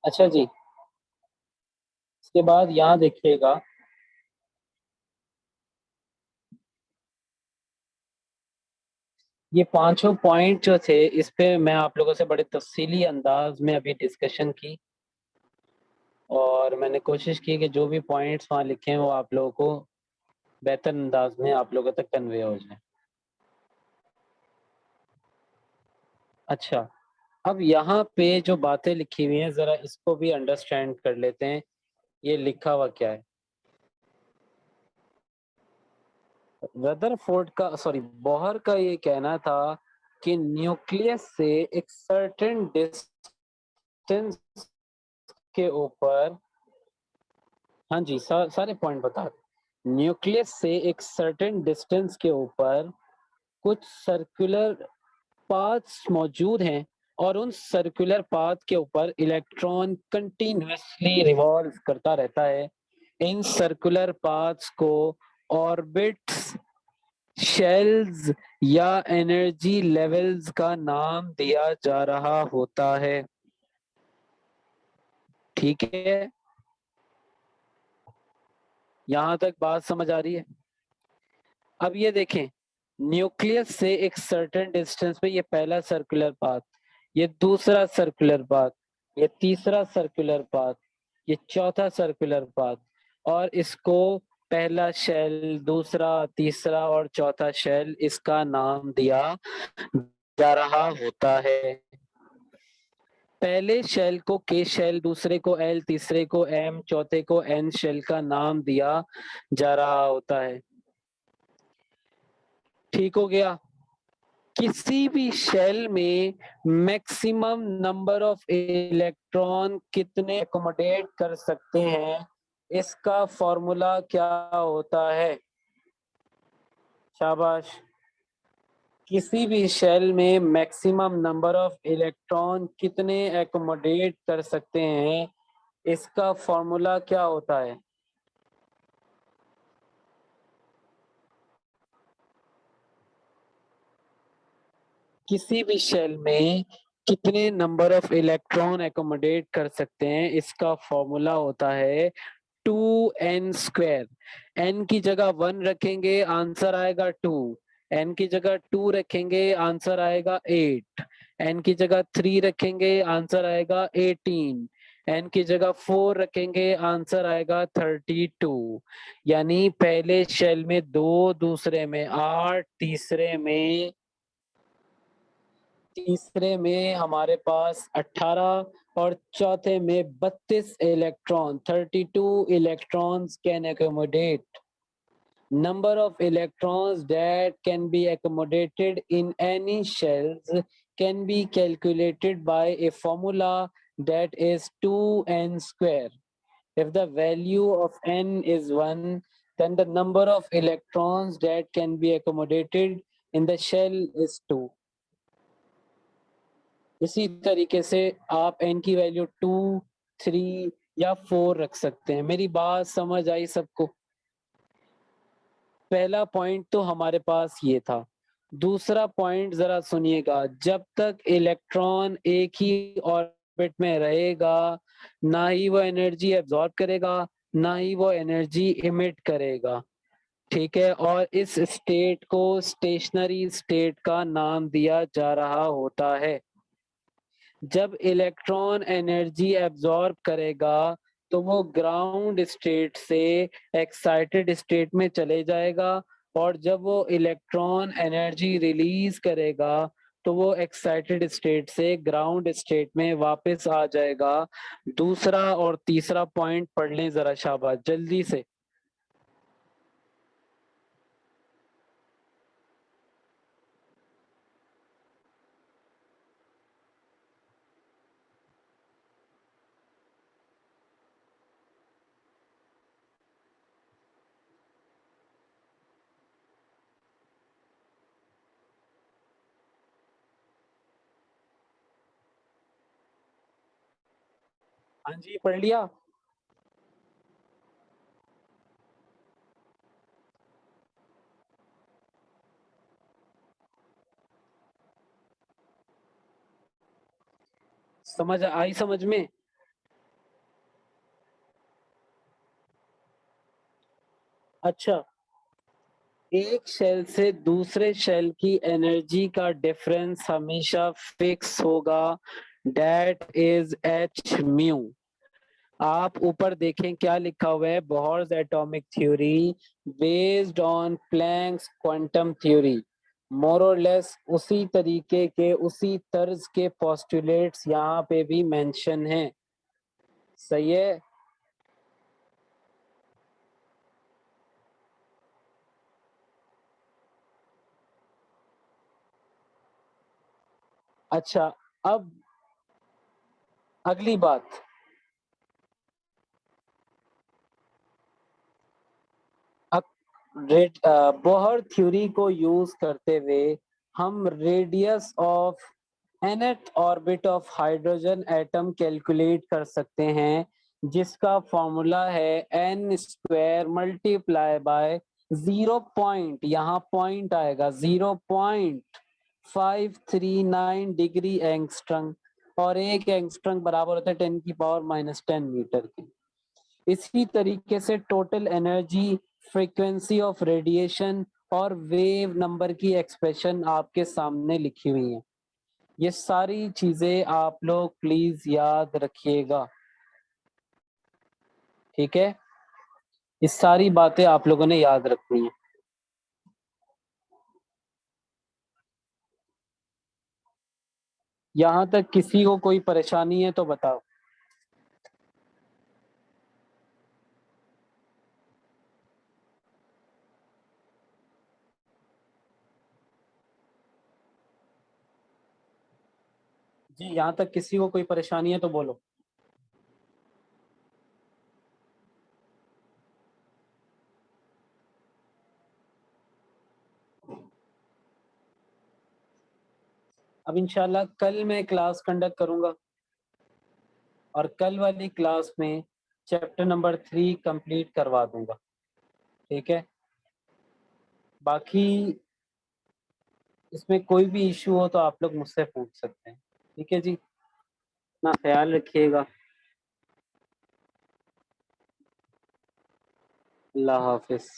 अच्छा जी। इसके बाद यहाँ देखिएगा, ये पांचों पॉइंट जो थे इस पे मैं आप लोगों से बड़े तफसीली अंदाज में अभी डिस्कशन की, और मैंने कोशिश की कि जो भी पॉइंट्स वहाँ लिखे हैं वो आप लोगों को बेहतर अंदाज में आप लोगों तक कन्वे हो जाए। अच्छा, अब यहाँ पे जो बातें लिखी हुई हैं जरा इसको भी अंडरस्टैंड कर लेते हैं। ये लिखा हुआ क्या है? रदरफोर्ड का, सॉरी, बोहर का ये कहना था कि न्यूक्लियस से एक सर्टेन डिस्टेंस के ऊपर, हाँ जी, सारे पॉइंट बता रहे। न्यूक्लियस से एक सर्टेन डिस्टेंस के ऊपर कुछ सर्कुलर पाथ्स मौजूद हैं, और उन सर्कुलर पाथ के ऊपर इलेक्ट्रॉन कंटिन्यूअसली रिवॉल्व करता रहता है। इन सर्कुलर पाथ्स को ऑर्बिट्स, शेल्स या एनर्जी लेवल्स का नाम दिया जा रहा होता है। ठीक है, यहां तक बात समझ आ रही है? अब ये देखें, न्यूक्लियस से एक सर्टेन डिस्टेंस पे ये पहला सर्कुलर पाथ, ये दूसरा सर्कुलर पाथ, ये तीसरा सर्कुलर पाथ, ये चौथा सर्कुलर पाथ, और इसको पहला शेल, दूसरा, तीसरा और चौथा शेल, इसका नाम दिया जा रहा होता है। पहले शेल को के शेल, दूसरे को एल, तीसरे को एम, चौथे को एन शेल का नाम दिया जा रहा होता है। ठीक हो गया? किसी भी शेल में मैक्सिमम नंबर ऑफ इलेक्ट्रॉन कितने अकोमोडेट कर सकते हैं, इसका फॉर्मूला क्या होता है? शाबाश। किसी भी शेल में मैक्सिमम नंबर ऑफ इलेक्ट्रॉन कितने एकोमोडेट कर सकते हैं, इसका फॉर्मूला क्या होता है? किसी भी शेल में कितने नंबर ऑफ इलेक्ट्रॉन एकोमोडेट कर सकते हैं, इसका फॉर्मूला होता है 2n²। n की जगह 1 रखेंगे, आंसर आएगा 2। n की जगह 2 रखेंगे, आंसर आएगा 8। n की जगह 3 रखेंगे, आंसर आएगा 18। n की जगह 4 रखेंगे, आंसर आएगा 32। यानी पहले शेल में 2, दूसरे में 8, तीसरे में हमारे पास 18, और चौथे में 32 electron, 32 electrons can accommodate. Number of electrons that can be accommodated in any shells can be calculated by a formula that is 2n². If the value of n is 1, then the number of electrons that can be accommodated in the shell is 2. इसी तरीके से आप n की value 2, 3 या 4 रख सकते हैं। मेरी बात समझ आई सबको? पहला पॉइंट तो हमारे पास ये था। दूसरा पॉइंट जरा सुनिएगा, जब तक इलेक्ट्रॉन एक ही ऑर्बिट में रहेगा, ना ही वो एनर्जी एब्जॉर्ब करेगा, ना ही वो एनर्जी इमिट करेगा। ठीक है, और इस स्टेट को स्टेशनरी स्टेट का नाम दिया जा रहा होता है। जब इलेक्ट्रॉन एनर्जी एब्जॉर्ब करेगा तो वो ग्राउंड स्टेट से एक्साइटेड स्टेट में चले जाएगा, और जब वो इलेक्ट्रॉन एनर्जी रिलीज करेगा तो वो एक्साइटेड स्टेट से ग्राउंड स्टेट में वापस आ जाएगा। दूसरा और तीसरा पॉइंट पढ़ लें जरा, शाबाश, जल्दी से। हाँ जी, पढ़ लिया। समझ आई समझ में? अच्छा, एक शेल से दूसरे शेल की एनर्जी का डिफरेंस हमेशा फिक्स होगा, डेट इज एच म्यू। आप ऊपर देखें क्या लिखा हुआ है, Bohr's atomic theory based on Planck's quantum theory. More और लेस उसी तरीके के, उसी तर्ज के पोस्टुलेट्स यहाँ पे भी मेंशन हैं। सही है। अच्छा, अब अगली बात, बोहर थ्योरी को यूज करते हुए हम radius of nth orbit of hydrogen atom calculate कर सकते हैं, जिसका फॉर्मूला है n स्क्वायर मल्टीप्लाई बाय 0. यहाँ पॉइंट आएगा 0.539 डिग्री एंगस्ट्रम, और एक एंगस्ट्रम बराबर होता है 10⁻⁻10 मीटर के। इसी तरीके से total energy, frequency of radiation और वेव नंबर की एक्सप्रेशन आपके सामने लिखी हुई है। ये सारी चीजें आप लोग प्लीज याद रखिएगा, ठीक है। ये सारी बातें आप लोगों ने याद रखनी है। यहाँ तक किसी को कोई परेशानी है तो बताओ। जी, यहाँ तक किसी को कोई परेशानी है तो बोलो। अब इंशाल्लाह कल मैं क्लास कंडक्ट करूंगा, और कल वाली क्लास में चैप्टर नंबर 3 कंप्लीट करवा दूंगा, ठीक है। बाकी इसमें कोई भी इशू हो तो आप लोग मुझसे पूछ सकते हैं, ठीक है जी। अपना ख्याल रखिएगा। अल्लाह हाफिज।